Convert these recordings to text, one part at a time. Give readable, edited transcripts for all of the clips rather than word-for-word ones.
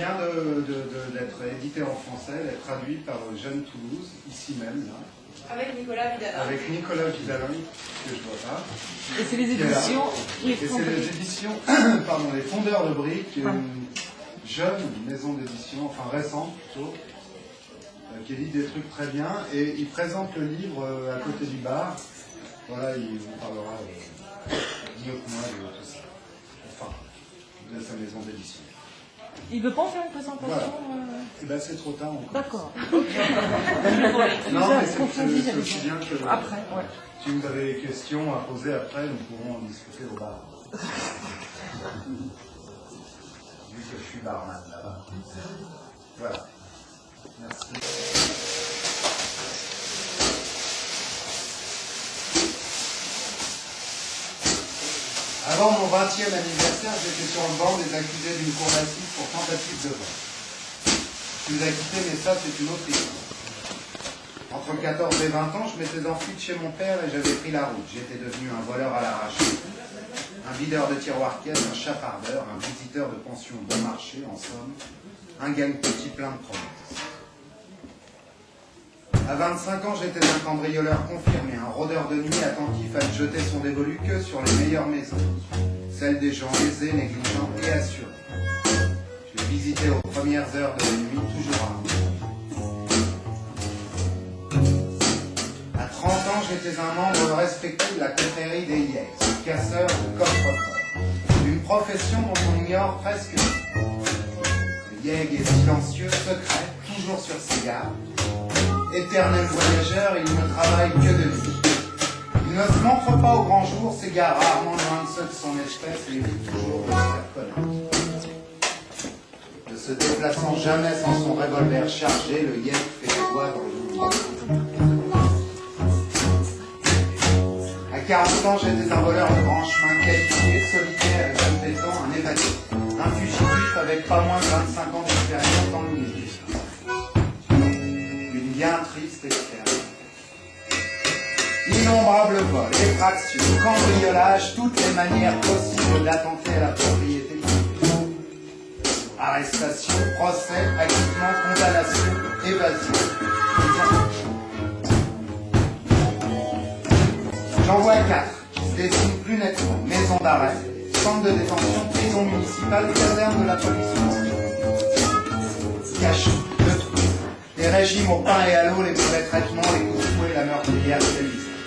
vient d'être édité en français, d'être traduit par Jeanne Toulouse, ici même, là. Avec Nicolas Vidalin. Avec Nicolas Vidalin, que je vois pas. Et c'est les éditions. Et c'est les éditions, pardon, les Fondeurs de Briques, une jeune maison d'édition, enfin récente plutôt, qui édite des trucs très bien. Et il présente le livre à côté du bar. Voilà, il vous parlera mieux que moi de tout ça. Enfin, de sa maison d'édition. Il ne veut pas en faire une présentation Voilà. Eh ben, c'est trop tard encore. D'accord. Non, mais c'est aussi bien que... Après, ouais. Si vous avez des questions à poser après, nous pourrons en discuter au bar. Vu que je suis barman là-bas. Voilà. Merci. Avant mon 20e anniversaire, j'étais sur le banc des accusés d'une cour d'assises pour tentative de vol. Je suis acquitté, mais ça, c'est une autre histoire. Entre 14 et 20 ans, je m'étais enfui de chez mon père et j'avais pris la route. J'étais devenu un voleur à l'arraché, un videur de tiroir-caisse, un chapardeur, un visiteur de pension bon marché, en somme, un gagne-petit plein de promesses. À 25 ans, j'étais un cambrioleur confirmé, un rôdeur de nuit attentif à ne jeter son dévolu que sur les meilleures maisons, celles des gens aisés, négligents et assurés. Je les visitais aux premières heures de la nuit, toujours à 30 ans, j'étais un membre respecté de la confrérie des Yeggs, casseur de coffre-fort, d'une profession dont on ignore presque tout. Le Yegg est silencieux, secret, toujours sur ses gardes. Éternel voyageur, il ne travaille que de nuit. Il ne se montre pas au grand jour, s'égare rarement loin de ceux de son espèce et évite toujours de se faire connaître. Ne se déplaçant jamais sans son revolver chargé, le Yegg fait des doigts dans le mouvement. À 40 ans, j'étais un voleur de grand chemin qualifié, solitaire et compétent, un évadé, un fugitif avec pas moins de 25 ans d'expérience dans le milieu. Bien triste expérience. Innombrables vols, effractions, cambriolages, toutes les manières possibles d'attenter à la propriété. Arrestation, procès, acquittement, condamnation, évasion. J'en vois 4 qui se dessinent plus nettement. Maison d'arrêt, centre de détention, prison municipale, caserne de la police. Cachot. Les régimes au pain et à l'eau, les mauvais traitements, les coups de fouet, la meurtrière, c'est l'histoire.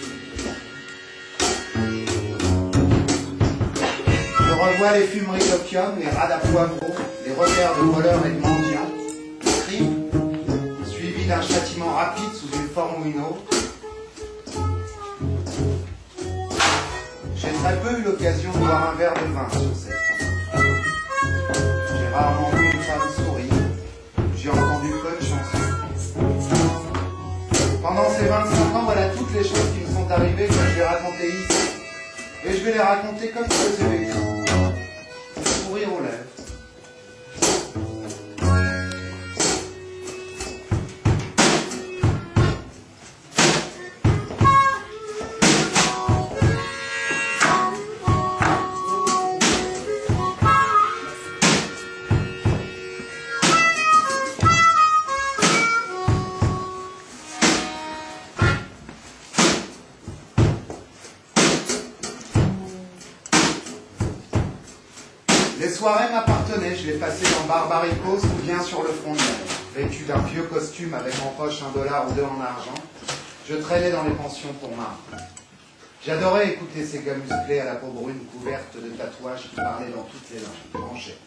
Je revois les fumeries d'opium, les rades à poivreaux, les revers de voleurs et de mendiants, crime, suivi d'un châtiment rapide sous une forme ou une autre. J'ai très peu eu l'occasion de boire un verre de vin sur cette France. J'ai rarement vu une femme sourire, j'ai entendu peu de chansons. Pendant ces 25 ans, voilà toutes les choses qui me sont arrivées que je vais raconter ici. Et je vais les raconter comme je les ai vécues. Sourire aux lèvres. Les soirées m'appartenaient, je les passais dans Barbaricos ou bien sur le front de mer. Vêtu d'un vieux costume avec en poche $1 ou 2 en argent, je traînais dans les pensions pour marins. J'adorais écouter ces gars musclés à la peau brune couverte de tatouages qui parlaient dans toutes les langues, mangeaient,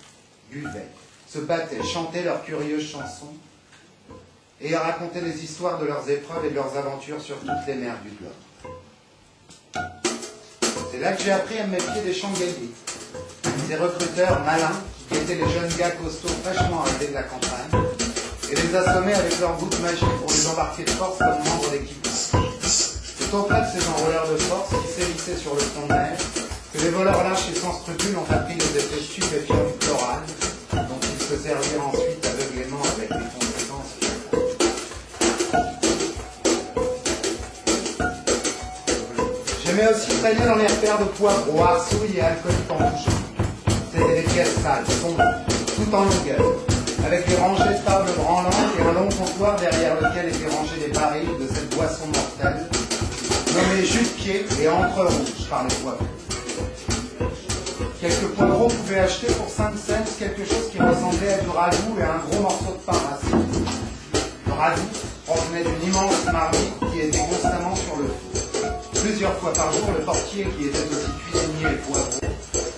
buvaient, se battaient, chantaient leurs curieuses chansons et racontaient les histoires de leurs épreuves et de leurs aventures sur toutes les mers du globe. C'est là que j'ai appris à me méfier des Shanghaïs. Ces recruteurs malins qui étaient les jeunes gars costauds fraîchement arrivés de la campagne et les assommaient avec leur voûte magique pour les embarquer de force comme membres d'équipage. C'est auprès de ces enrôleurs de force qui sévissaient sur le front de mer que les voleurs lâches et sans scrupules ont appris les effets stupéfiants du chloral dont ils se servirent ensuite aveuglément avec des conséquences. J'aimais aussi traîner dans les repères de poivrons, arceaux et alcooliques en bouche. C'était des pièces sales, sombres, tout en longueur, avec des rangées de tables branlantes et un long comptoir derrière lequel étaient rangés des barils de cette boisson mortelle, nommée jus de pied et encre rouge par les poivrons. Quelques poivrons pouvaient acheter pour 5 cents quelque chose qui ressemblait à du ragoût et un gros morceau de pain rassis. Le ragoût provenait d'une immense marmite qui était constamment sur le feu. Plusieurs fois par jour, le portier, qui était aussi cuisinier et poivreau,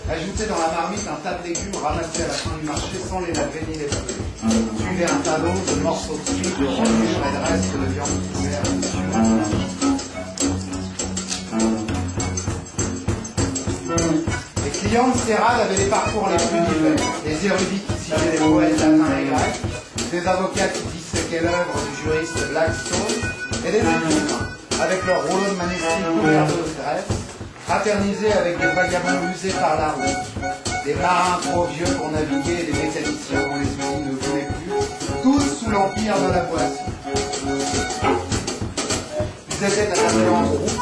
ajoutait dans la marmite un tas de légumes ramassés à la fin du marché sans les laver ni les peler. Suivait un tableau de morceaux de frites, de rondures et de restes de viande couverte. Les clients de Cérade avaient les parcours les plus divers. Les érudits qui citaient les poètes latins et grecs, des avocats qui disséquaient l'œuvre du juriste Blackstone, et des écrivains, avec leurs rouleaux de manuscrits couverts de graisse, fraternisés avec des vagabonds usés par la route, des marins trop vieux pour naviguer et des mécaniciens dont les outils ne voulaient plus, tous sous l'empire de la boisson. Ils étaient attablés en groupe,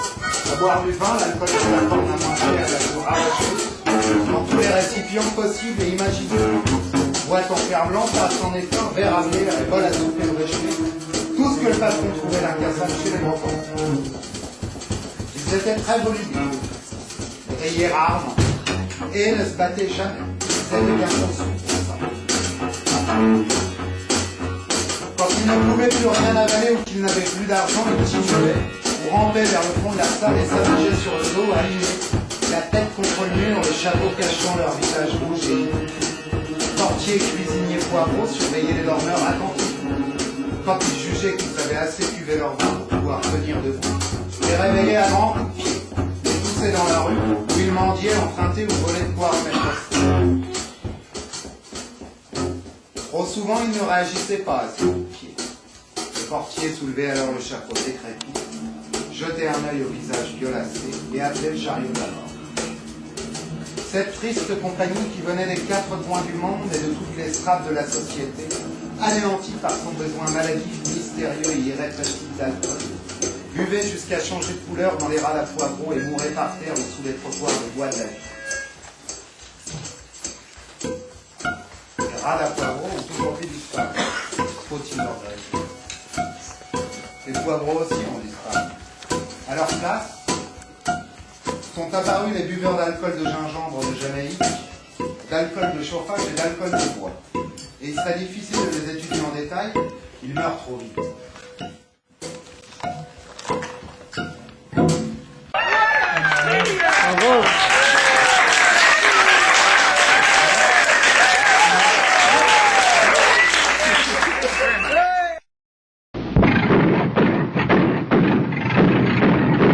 à boire du vin, l'alcool de la forme à manger à la tour arracheuse, dans tous les récipients possibles et imaginables. Boîte en fer blanc, tasse en étain, verre à bière et bol à souper de réchaud, tout ce que le patron trouvait d'incassable chez les brocants. Ils étaient très volumineux, riaient rarement, et ne se battaient jamais. Ils étaient bien conçus pour ça. Quand ils ne pouvaient plus rien avaler ou qu'ils n'avaient plus d'argent, ils titulaient, ou rampaient vers le fond de la salle et s'allageaient sur le dos, alignés, la tête contre le mur, les chapeaux cachant leur visage rouge et nu. Portiers, cuisiniers, poivreaux surveillaient les dormeurs attentivement. Quand ils jugeaient qu'ils avaient assez cuvé leur vin pour pouvoir tenir debout, les réveillaient à grands coups de pied, les poussaient dans la rue, où ils mendiaient, empruntaient ou volaient de quoi remettre au feu. Trop souvent, ils ne réagissaient pas à ces coups de pied. Le portier soulevait alors le chapeau décrépit, jetait un œil au visage violacé et appelait le chariot de la mort. Cette triste compagnie qui venait des 4 coins du monde et de toutes les strates de la société, anéantie par son besoin maladif, mystérieux et irrépressible d'alcool, buvait jusqu'à changer de couleur dans les râles à poivreaux et mourait par terre ou sous les trottoirs de bois de la vie. Les râles à poivreaux ont aujourd'hui disparu. Faut-il leur vérifier? Les poivreaux aussi ont disparu. À leur place, sont apparus les buveurs d'alcool de gingembre de Jamaïque, d'alcool de chauffage et d'alcool de bois. Et il serait difficile de les étudier en détail, ils meurent trop vite.